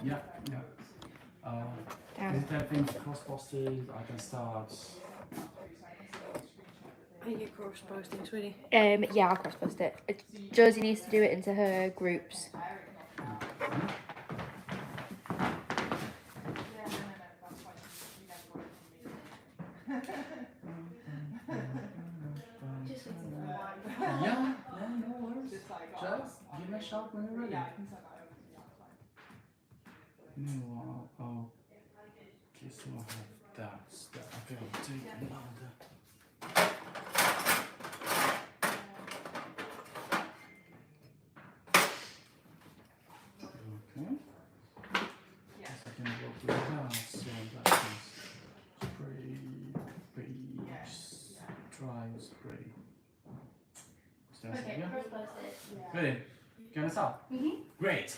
Yeah, yeah. Is it everything cross-posted? I can start. I think you're cross-posting, sweetie. Yeah, I'll cross-post it. Josie needs to do it into her groups. Yeah, no worries. Just give me a shout when you're ready. Meanwhile, okay, so I have that. Okay, I'll take another. Okay. Yes, I can go with that. So that is spray, base, dry spray. Okay, cross-post it. Ready? Can I start? Great.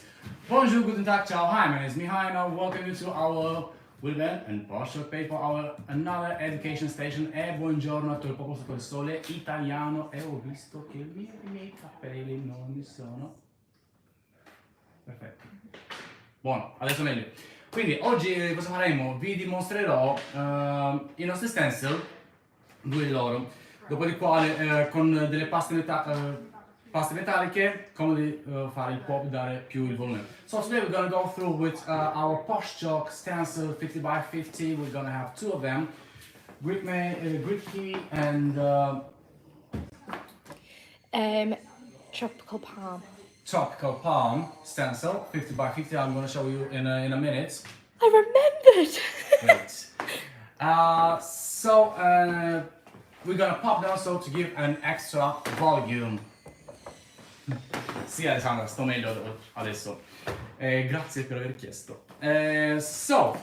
Bonjour, guten tag, ciao. Hi, my name is Mihai. Now welcome you to our Wilben and Posh Chalk Metallic Paste for our another education station. E buongiorno a tutto il popolo sotto il sole italiano. E ho visto che i miei capelli non mi sono. Perfetto. Buono, adesso meglio. Quindi oggi cosa faremo? Vi dimostrerò i nostri stencil, due di loro, dopo di quale con delle paste metalliche, come di fare il pop, dare più il volume. So today we're gonna go through with our Posh Chalk Stencil 50 by 50. We're gonna have two of them, Grit Key and Tropical Palm. Tropical Palm Stencil 50 by 50. I'm gonna show you in a minute. I remembered! Great. We're gonna pop them so to give an extra volume. Sì, Alessandra, sto meglio adesso. Grazie per aver chiesto. So,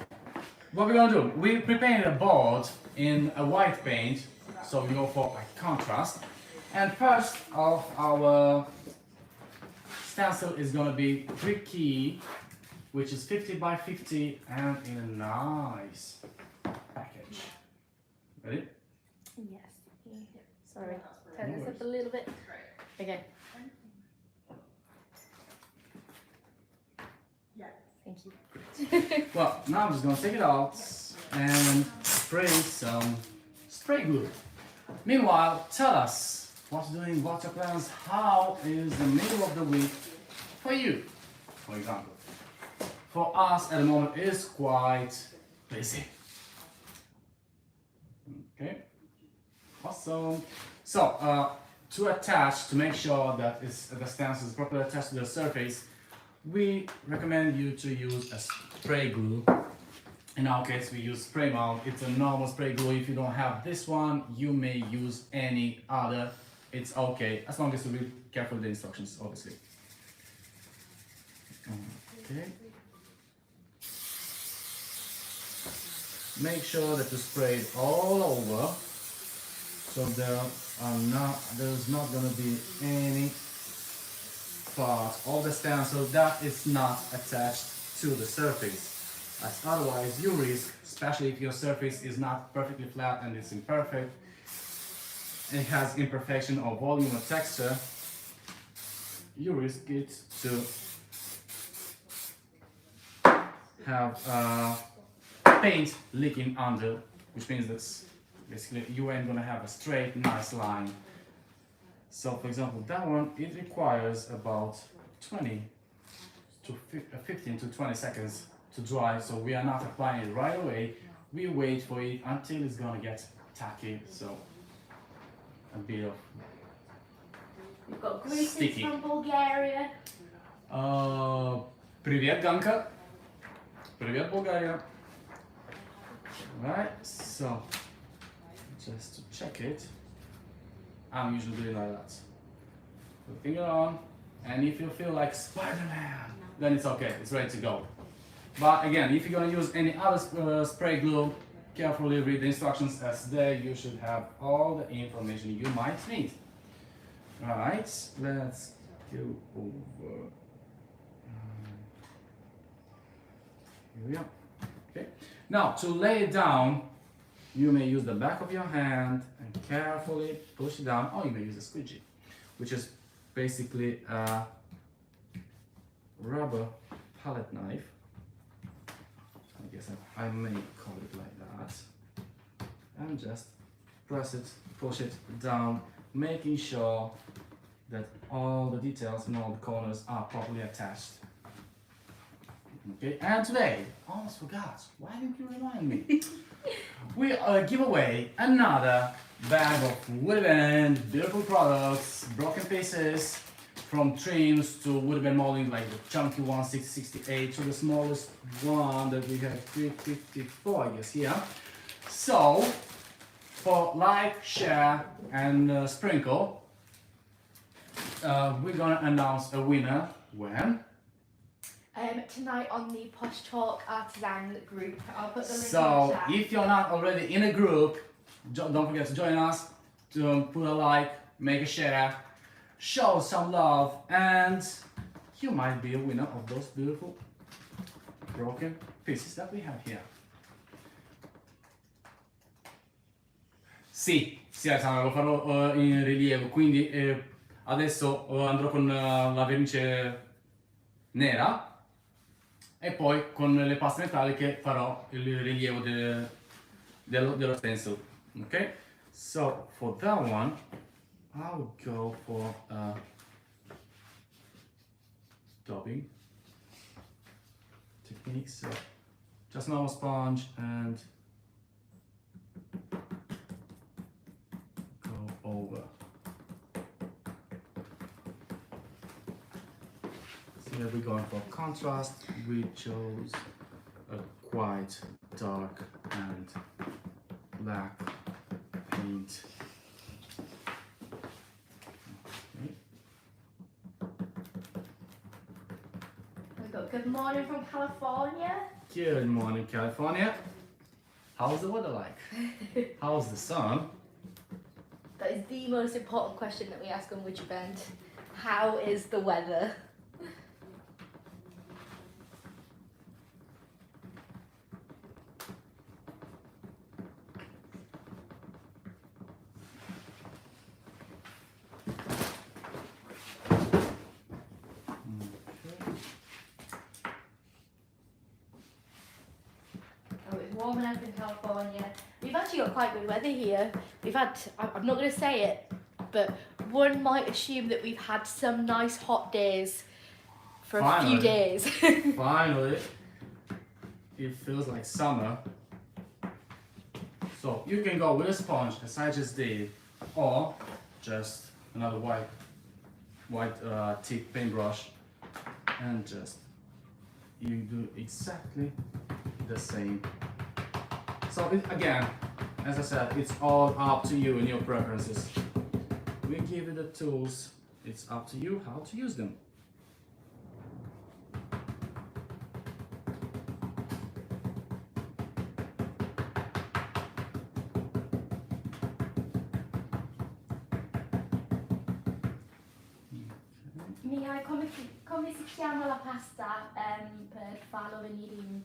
what we're gonna do? We prepared a board in a white paint, so we go for a contrast. And first of our stencil is gonna be Grit Key, which is 50 by 50 and in a nice package. Ready? Yes. Sorry, turn this up a little bit. Okay. Thank you. Well, now I'm just gonna take it out and spray some spray glue. Meanwhile, tell us what's doing, what's your plans, how is the middle of the week for you, for example. For us at the moment is quite busy. Okay, awesome. So to attach, to make sure that the stencil is properly attached to the surface, we recommend you to use a spray glue. In our case, we use spray mount. It's a normal spray glue. If you don't have this one, you may use any other. It's okay, as long as you read carefully the instructions, obviously. Okay. Make sure that you spray it all over, so there's not going to be any part of the stencil that is not attached to the surface, as otherwise you risk, especially if your surface is not perfectly flat and it's imperfect, it has imperfection or volume or texture, you risk it to have paint leaking under, which means that basically you ain't gonna have a straight, nice line. So, for example, that one, it requires about 15 to 20 seconds to dry. So we are not applying it right away. We wait for it until it's gonna get tacky. So a bit of We've got greetings sticky. from Bulgaria. Привет, Ганка. Привет, Bulgaria. Right, so just to check it, I'm usually doing like that. Put the finger on, and if you feel like Spider-Man, then it's okay, it's ready to go. But again, if you're gonna use any other spray glue, carefully read the instructions, as there you should have all the information you might need. Alright, let's go over. Here we are. Okay. Now, to lay it down, you may use the back of your hand and carefully push it down, or you may use a squeegee, which is basically a rubber palette knife. guess I may call it like that. And just press it, push it down, making sure that all the details and all the corners are properly attached. Okay, and today, almost forgot, why didn't you remind me? We give away another bag of wood-bend, beautiful products, broken pieces, from trims to wood-bend molding, like the chunky one, 668, to the smallest one that we have, 354, I guess, here. So, for like, share, and sprinkle, we're gonna announce a winner when? Tonight on the Posh Chalk Artisan group. I'll put the link in the So, chat. if you're not already in a group, don't forget to join us, to put a like, make a share, show some love, and you might be a winner of those beautiful broken pieces that we have here. Sì, Alessandro, lo farò in rilievo, quindi adesso andrò con la vernice nera e poi con le paste metalliche farò il rilievo dello stencil. Okay? So for that one, I'll go for daubing techniques. So just normal sponge and go over. So here we're going for contrast. We chose a quite dark and black paint. Okay. We've got good morning from California. Good morning, California. How's the weather like? How's the sun? That is the most important question that we ask on Would You Bend. How is the weather? Oh, it's warming up in California. We've actually got quite good weather here. We've had, I'm not going to say it, but one might assume that we've had some nice hot days for a few days. Finally, it feels like summer. So you can go with a sponge, as I just did, or just another white tip paintbrush, and just you do exactly the same. So again, as I said, it's all up to you and your preferences. We give you the tools, it's up to you how to use them. Mihai, come si chiama la pasta per farlo venire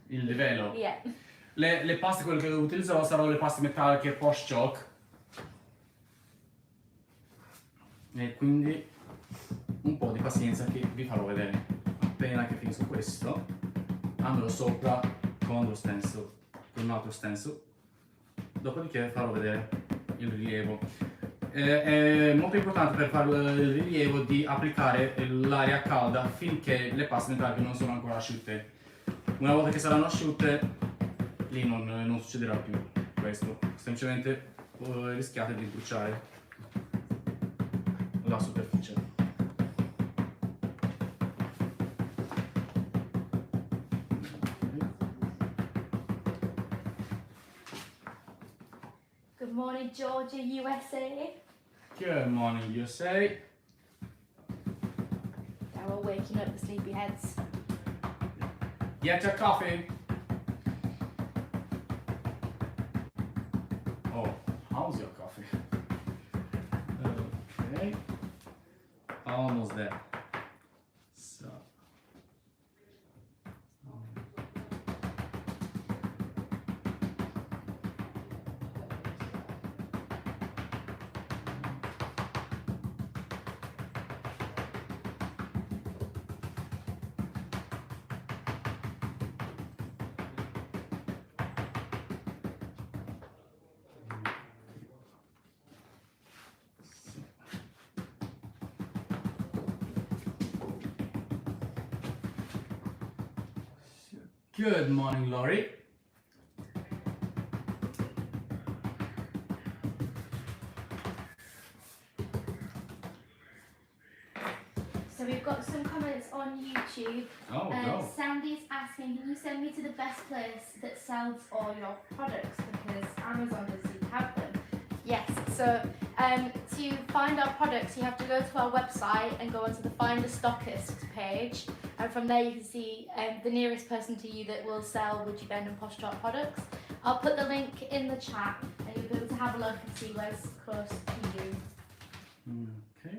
Il livello. Yeah. Le paste, quelle che utilizzerò saranno le paste metalliche Posh Chalk. E quindi un po' di pazienza che vi farò vedere. Appena che finisco questo, andrò sopra con lo stencil, con un altro stencil. Dopodiché farò vedere il rilievo. È molto importante per fare il rilievo di applicare l'aria calda finché le paste metalliche non sono ancora asciutte. Una volta che saranno asciutte, lì non succederà più questo, semplicemente rischiate di bruciare la superficie. Good morning, Georgia, USA. Good morning, USA. Now we're waking up the sleepyheads. Get your coffee. Oh, how's your coffee? Okay. Almost there. So. Good morning, Laurie. So we've got some comments on YouTube. Oh, go. Sandy's asking, can you send me to the best place that sells all your products because Amazon doesn't have them? Yes, so to find our products you have to go to our website and go onto the Find a Stockist page, and from there you can see the nearest person to you that will sell Would You Bend and Posh Chalk products. I'll put the link in the chat and you'll be able to have a look and see where's close to you. Okay.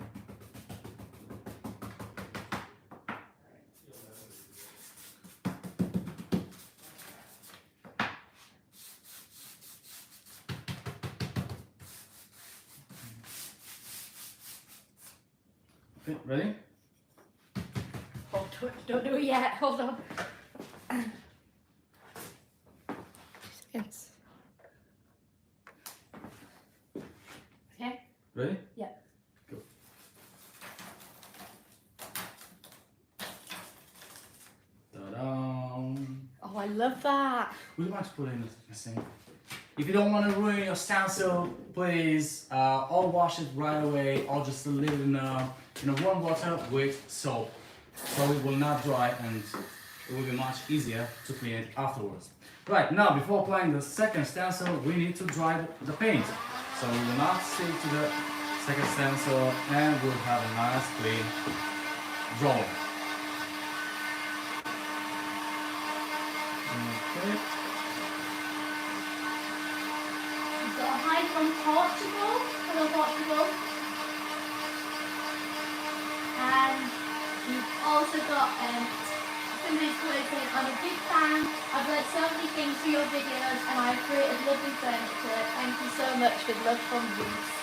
Okay, ready? Oh, don't do it yet, hold on. 2 seconds. Okay? Ready? Yeah. Go. Ta-da! Oh, I love that. Would you mind to put in the sink? If you don't want to ruin your stencil, please or wash it right away or just leave it in warm water with soap, so it will not dry and it will be much easier to clean it afterwards. Right, now before applying the second stencil we need to dry the paint, so we will not stick to the second stencil and we'll have a nice clean drawing. Okay. We've got a hi from Portugal. Hello, Portugal. And we've also got somebody's quote saying, I'm a big fan. I've learned so many things through your videos and I've created lovely furniture. Thank you so much. With love from Bruce.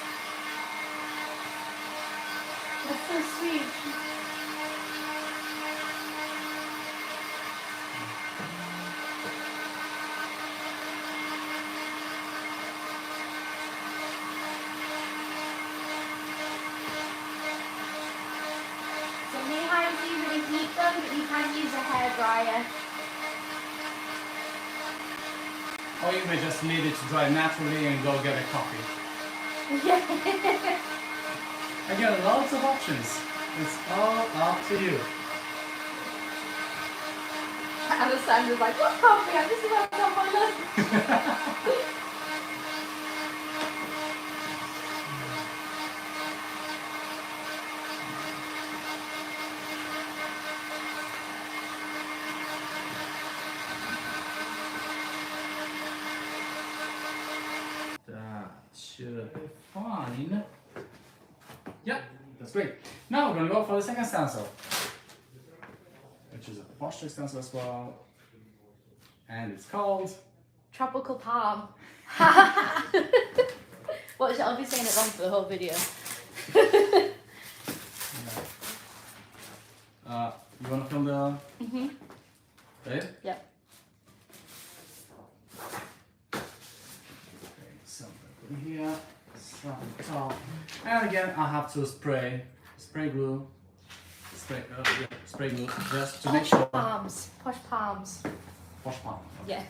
That's so sweet. Heat them, but you can use a hairdryer. Or you may just leave it to dry naturally and go get a coffee. Yeah. Again, lots of options. It's all up to you. Alessandra's like, what coffee? I'm just about to have my lunch. Should be fine. Yeah, that's great. Now we're going to go for the second stencil, which is a Posh Chalk stencil as well, and it's called Tropical Palm. Watch it, I'll be saying it wrong for the whole video. You want to film the? Right? Yep. Here, slap on top, and again I have to spray glue, spray glue just to make sure. Palms, Posh Palms. Posh Palm. Yeah.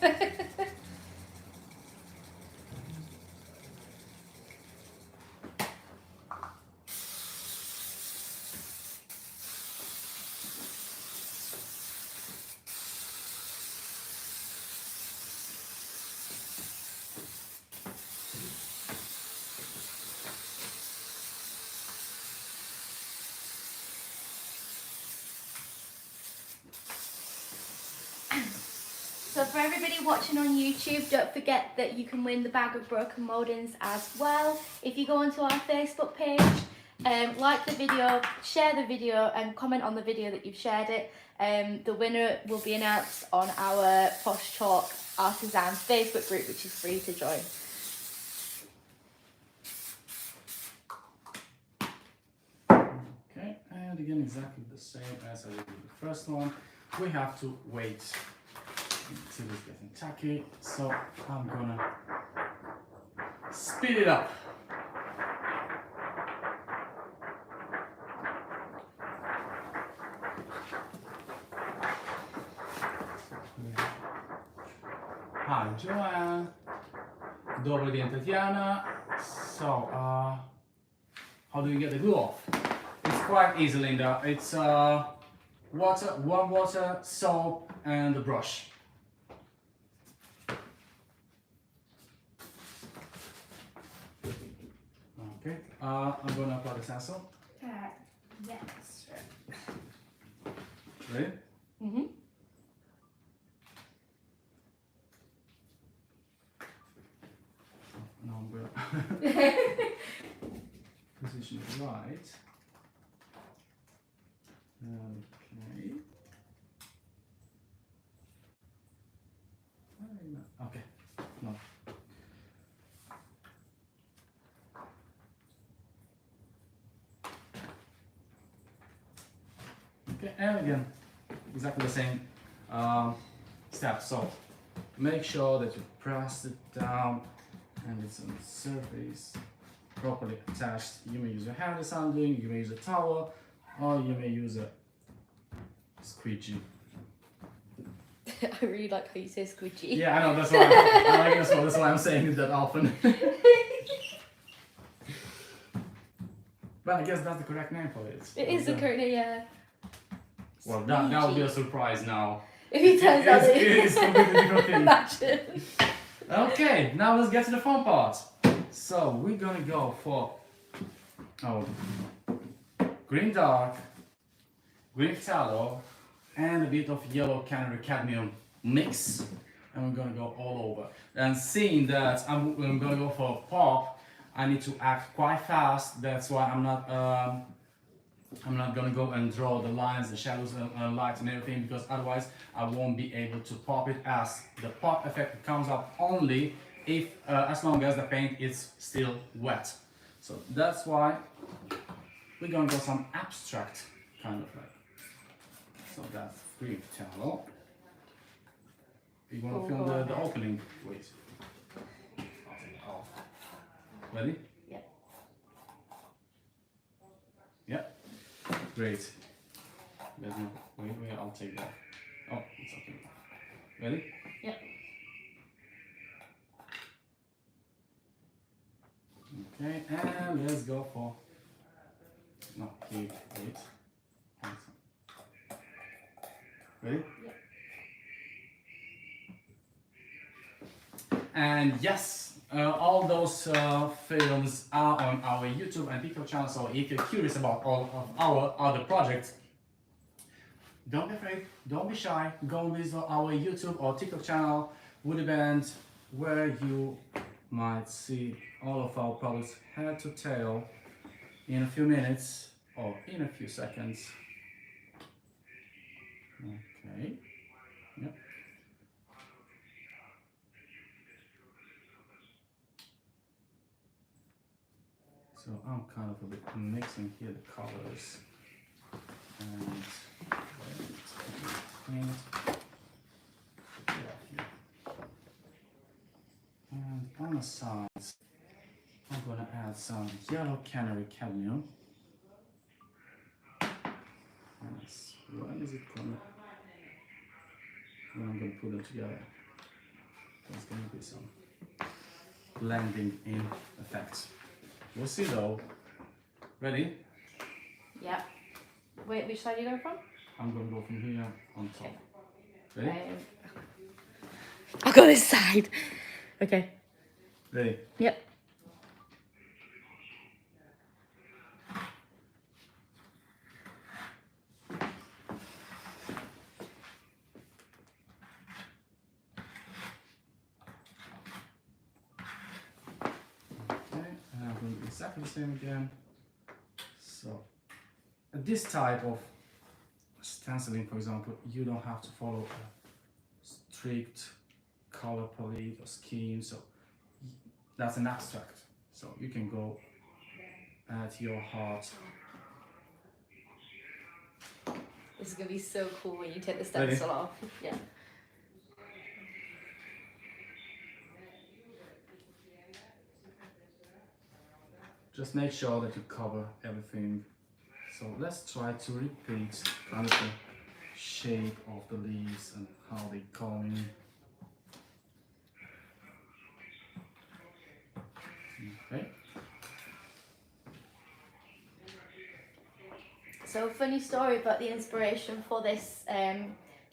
So for everybody watching on YouTube, don't forget that you can win the bag of broken mouldings as well. If you go onto our Facebook page, like the video, share the video and comment on the video that you've shared it, the winner will be announced on our Posh Chalk Artisans Facebook group, which is free to join. Okay, and again exactly the same as I did with the first one. We have to wait until it's getting tacky, so I'm gonna speed it up. Hi, Joanne. Добрый день, Tatiana. So, how do you get the glue off? It's quite easy, Linda. It's water, warm water, soap, and a brush. Okay, I'm gonna apply the stencil. Yes. Ready? Mhm. Now I'm gonna position it right. Okay. Okay. No. Okay, and again, exactly the same steps. So make sure that you press it down and it's on the surface properly attached. You may use your hand as I'm doing, you may use a towel, or you may use a squeegee. I really like how you say squidgy. Yeah, I know, that's why I like it as well, that's why I'm saying it that often. But I guess that's the correct name for it. It is the correct name, yeah. Well, that would be a surprise now. If it turns out that It is completely different thing. Imagine. Okay, now let's get to the fun part. So we're gonna go for green dark, green phthalo, and a bit of yellow canary cadmium mix, and we're gonna go all over. And seeing that I'm gonna go for a pop, I need to act quite fast. That's why I'm not gonna go and draw the lines, the shadows, and lights and everything, because otherwise I won't be able to pop it, as the pop effect comes up only if as long as the paint is still wet. So that's why we're gonna go some abstract kind of like. So that's green phthalo. You wanna film the opening? Wait. I'll take it off. Ready? Yeah. Yeah. Great. Let me wait, I'll take that. Oh, it's okay. Ready? Yep. Okay, and let's go for wait. Ready? Yep. And yes, all those films are on our YouTube and TikTok channel, so if you're curious about all of our other projects, don't be afraid, don't be shy, go visit our YouTube or TikTok channel, Woody Band, where you might see all of our products head to tail in a few minutes or in a few seconds. Okay, yep. So I'm kind of a bit mixing here the colors and and on the sides I'm gonna add some yellow canary cadmium. Yes. When is it gonna? When I'm gonna put them together, there's gonna be some blending in effects. We'll see though. Ready? Yep. Wait, which side are you going from? I'm gonna go from here on top. Ready? I'll go this side. Okay. Ready? Yep. Okay, and I'm going to do exactly the same again. So, this type of stenciling, for example, you don't have to follow a strict color palette or scheme. So, that's an abstract. So, you can go at your heart. This is going to be so cool when you take the stencil off. Yeah. Just make sure that you cover everything. So let's try to repeat kind of the shape of the leaves and how they come in. Okay. So funny story about the inspiration for this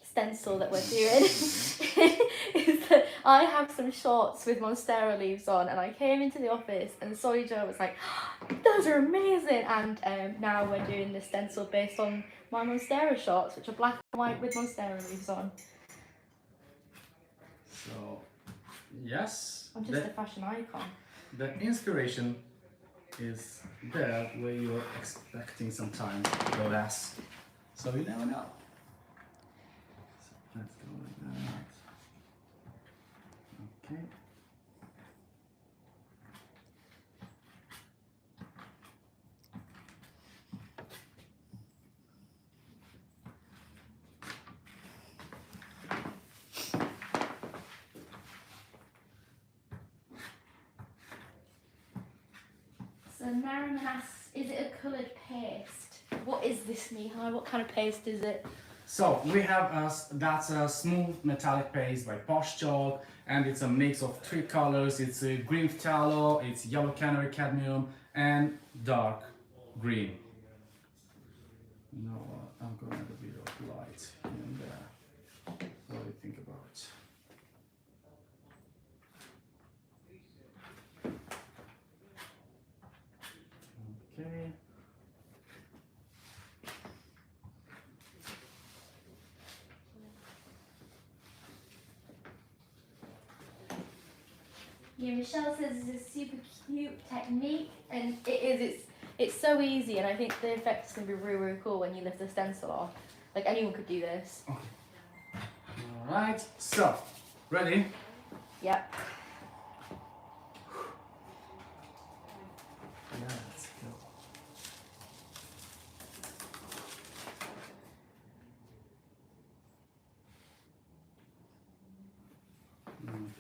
stencil that we're doing is that I have some shorts with Monstera leaves on, and I came into the office and Soy Joe was like, "Oh, those are amazing," and now we're doing the stencil based on my Monstera shorts, which are black and white with Monstera leaves on. So, yes. I'm just a fashion icon. The inspiration is there where you're expecting some time to go less. So you never know. So let's go like that. Okay. So Naraman asks, is it a coloured paste? What is this, Mihai? What kind of paste is it? So we have that's a smooth metallic paste by Posh Chalk, and it's a mix of 3 colors. It's a Green Fhthalo, it's yellow Canary cadmium, and dark green. You know what? I'm going to add a bit of light in there. What do you think about it? Okay. Yeah, Michelle says it's a super cute technique, and it is. It's so easy, and I think the effect is going to be really, really cool when you lift the stencil off. Like, anyone could do this. Okay. Alright, so, ready? Yep. Let's go.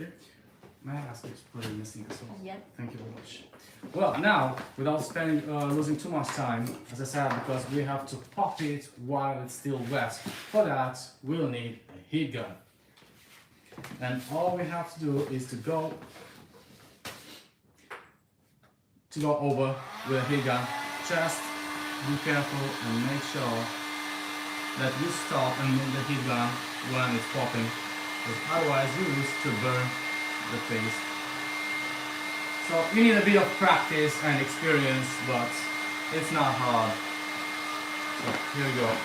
Okay. May I ask you to put in missing as well? Yeah. Thank you very much. Well, now, without losing too much time, as I said, because we have to pop it while it's still wet. For that, we'll need a heat gun. And all we have to do is to go over with a heat gun. Just be careful and make sure that you stop and move the heat gun when it's popping, because otherwise you risk to burn the paste. So you need a bit of practice and experience, but it's not hard. So here we go.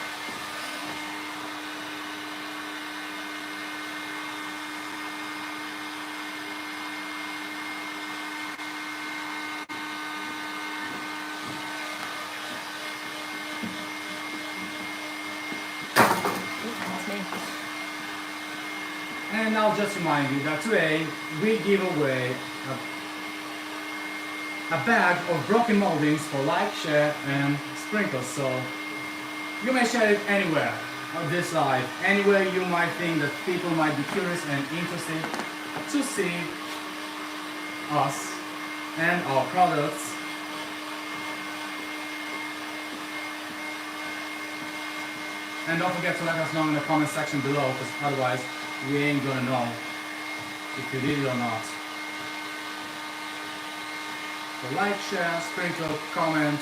And I'll just remind you that today we give away a bag of broken moldings for like, share and sprinkles. So you may share it anywhere on this live, anywhere you might think that people might be curious and interested to see us and our products. And don't forget to let us know in the comment section below, because otherwise we ain't gonna know if you did it or not. So like, share, sprinkle, comment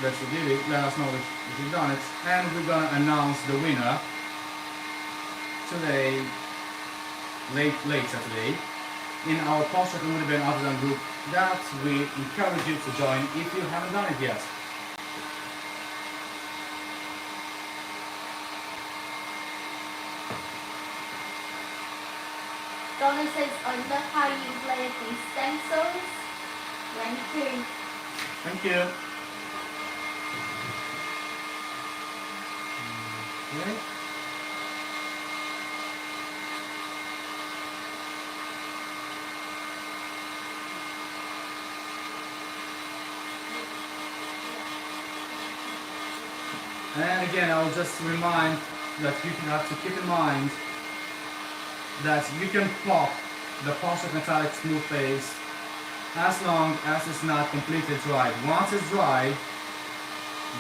that you did it, let us know if you've done it, and we're gonna announce the winner today, later today, in our Posh Chalk Metallic Paste Artisan group that we encourage you to join if you haven't done it yet. Donna says, I love how you've layered these stencils. Thank you. Thank you. Okay. And again, I will just remind that you have to keep in mind that you can pop the Posh Chalk Metallic Smooth Paste as long as it's not completely dried. Once it's dried,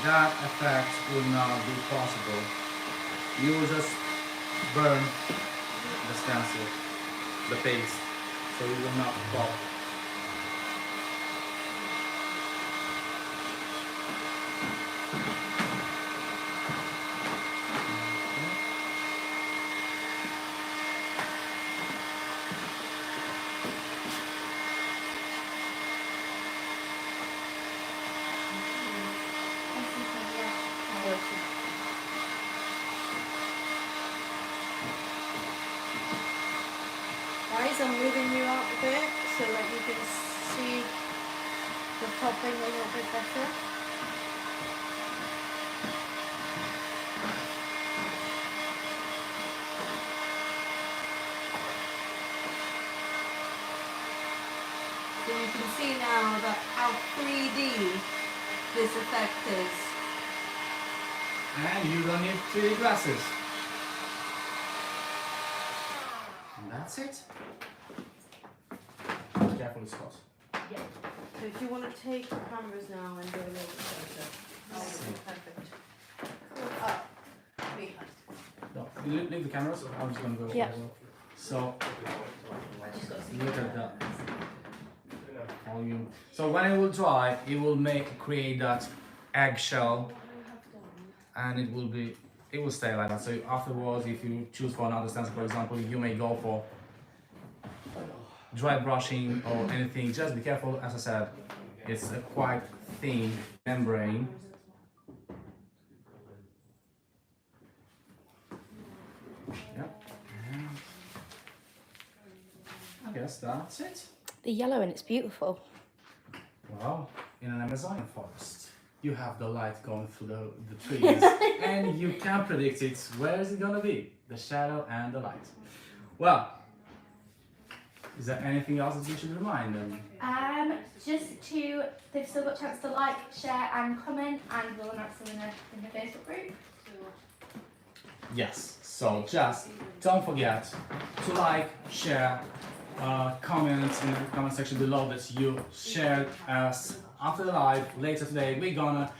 that effect will not be possible. You will just burn the stencil, the paste, so it will not pop. is I'm moving you out a bit so that you can see the topping a little bit better. So you can see now that how 3D this effect is. And you don't need 3D glasses. And that's it. Careful, Scott. So if you want to take the cameras now and do a little bit closer. Oh, perfect. Up. Behind. No, you leave the cameras. I'm just gonna go. Yeah. Over. So look at that volume. So when it will dry, it will create that eggshell, and it will stay like that. So afterwards, if you choose for another stencil, for example, you may go for dry brushing or anything. Just be careful. As I said, it's a quite thin membrane. Yeah. And I guess that's it. The yellow and it's beautiful. Well, in an Amazonian forest, you have the light going through the trees, and you can predict it. Where is it gonna be? The shadow and the light. Well, is there anything else that you should remind them? Just to, they've still got a chance to like, share and comment, and we'll announce them in the Facebook group. Yes. So just don't forget to like, share, comment in the comment section below that you shared us after the live. Later today, we're gonna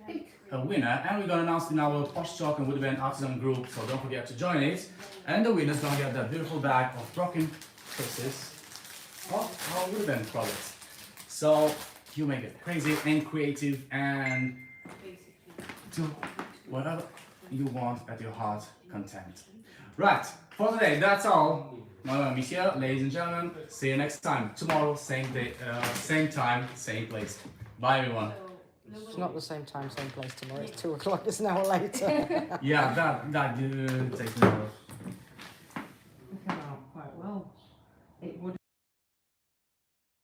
pick a winner, and we're gonna announce in our Posh Chalk and Woodbend Artisan group. So don't forget to join it, and the winner's gonna get that beautiful bag of broken pieces of our Woodbend products. So you make it crazy and creative and do whatever you want at your heart content. Right, for today, that's all. My name is here, ladies and gentlemen. See you next time. Tomorrow, same day, same time, same place. Bye, everyone. It's not the same time, same place tomorrow. It's 2 o'clock. It's an hour later. Yeah, that takes me off.